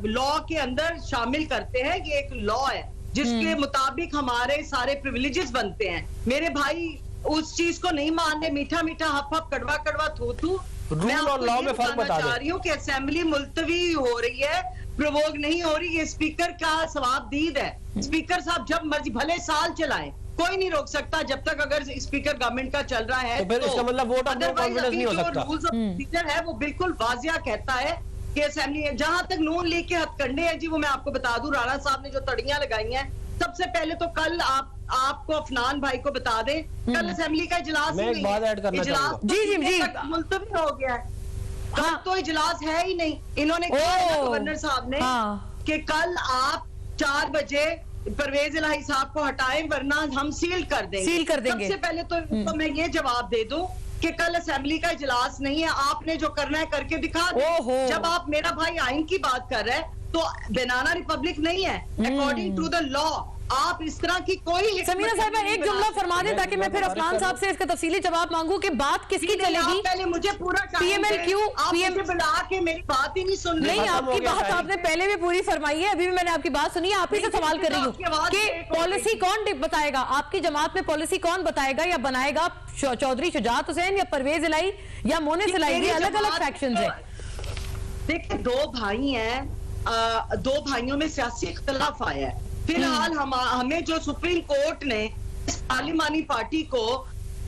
Speaker 4: लॉ के अंदर शामिल करते हैं। ये एक लॉ है जिसके मुताबिक हमारे सारे प्रिविलेजेस बनते हैं। मेरे भाई उस चीज को नहीं मान रहे, मीठा मीठा हफ हफ कड़वा कड़वा थू थू। मैं
Speaker 6: और लॉ में फर्क बता
Speaker 4: चाह रही हूँ कि असेंबली मुलतवी हो रही है, प्रोवोक नहीं हो रही। ये स्पीकर का सवाबदीद है। स्पीकर साहब जब मर्जी भले साल चलाएं, कोई नहीं रोक सकता जब तक अगर स्पीकर गवर्नमेंट का चल रहा है।
Speaker 6: तो फिर इसका मतलब वोट ऑफ नो कॉन्फिडेंस नहीं हो सकता।
Speaker 4: रूल्स ऑफ प्रोसीजर है वो बिल्कुल वाजिया कहता है कि असेंबली, जहां तक नून लीग के हथकंडे हैं जी, वो मैं आपको बता दूं, राणा साहब ने जो तड़ियां लगाई हैं, सबसे पहले तो कल आपको अफनान भाई को बता दें, कल असेंबली का इजलास
Speaker 6: मैं एक बात ऐड करना
Speaker 4: इजलास
Speaker 1: जी
Speaker 4: मुलतवी हो गया है। कल तो इजलास है ही नहीं। इन्होंने कहा गवर्नर साहब ने कि कल आप 4 बजे परवेज इलाही साहब को हटाएं वरना हम सील कर देंगे। सबसे पहले तो मैं ये जवाब दे दूं कि कल असेंबली का इजलास नहीं है। आपने जो करना है करके दिखा दो। जब आप मेरा भाई आइन की बात कर रहे हैं तो बनाना रिपब्लिक नहीं है। अकॉर्डिंग टू द लॉ आप इस तरह की कोई।
Speaker 1: समीना साहिबा एक जुमला फरमा दे ताकि मैं फिर अफनान साहब से इसका तफसीली जवाब मांगू कि बात किसकी चलेगी।
Speaker 4: पहले मुझे पूरा
Speaker 1: PMLQ
Speaker 4: बुला के मेरी बात ही नहीं सुन रही।
Speaker 1: नहीं, आपकी बात आपने पहले भी पूरी फरमाई है, अभी भी मैंने आपकी बात सुनी है। आप ही से सवाल कर रही हूँ कि पॉलिसी कौन बताएगा, आपकी जमात में पॉलिसी कौन बताएगा या बनाएगा? चौधरी शुजात हुसैन या परवेज इलाही या मोनिस इलाही? ये अलग अलग फैक्शंस है।
Speaker 4: देखिए, 2 भाई हैं, 2 भाइयों में सियासी इख्तलाफ आया है। फिलहाल हमें जो सुप्रीम कोर्ट ने इस पार्लिमानी पार्टी को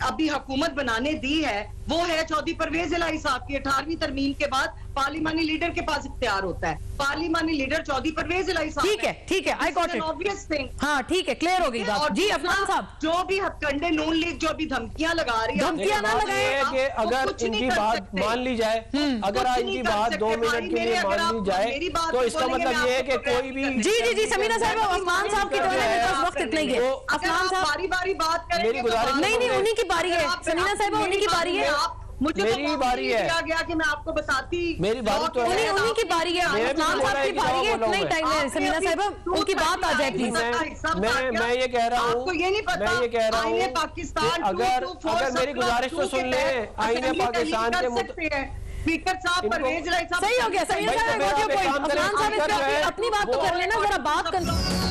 Speaker 4: अभी हुकूमत बनाने दी है वो है चौधरी परवेज इलाही साहब की। 18वीं तरमीम के बाद पार्लिमानी लीडर के पास इख्तियार होता है। पार्लिमानी लीडर चौधरी परवेज इलाही साहब।
Speaker 1: ठीक है, I got it.
Speaker 4: Obvious thing.
Speaker 1: हाँ ठीक है, क्लियर हो गई बात। जी अफनान साहब,
Speaker 4: जो भी हथकंडे नून लीग जो भी धमकियां लगा रही है,
Speaker 1: धमकियां ना लगाए
Speaker 6: कि अगर इनकी बात मान ली जाए, अगर इनकी बात 2 मिनट के लिए मान ली जाए तो इसका मतलब ये है कि कोई भी।
Speaker 1: जी समीना साहब, अफनान साहब की जो है मेरे पास वक्त इतना ही है।
Speaker 4: अफनान साहब बारी बारी बात करें,
Speaker 6: मेरी गुजारिश
Speaker 1: नहीं उन्हीं की बारी है। समीना साहब उन्हीं की बारी है।
Speaker 4: मुझे
Speaker 6: मेरी बारी है।
Speaker 4: दिया गया कि मैं आपको बताती।
Speaker 6: मेरी बारी तो है,
Speaker 1: उन्हीं की बारी है। अफनान साहब की बारी है, इतना ही टाइम है। समीना साहब उनकी बात आ जाए प्लीज।
Speaker 6: मैं ये कह रहा हूँ,
Speaker 4: ये नहीं पता,
Speaker 6: मैं ये कह रहा हूँ
Speaker 4: पाकिस्तान
Speaker 6: अगर मेरी गुजारिश तो सुन ले, आईने पाकिस्तान के
Speaker 4: स्पीकर साहब परवेज इलाही साहब।
Speaker 1: सही हो गया। समीना साहब अफनान साहब अपनी बात तो कर लेना, जरा बात कर।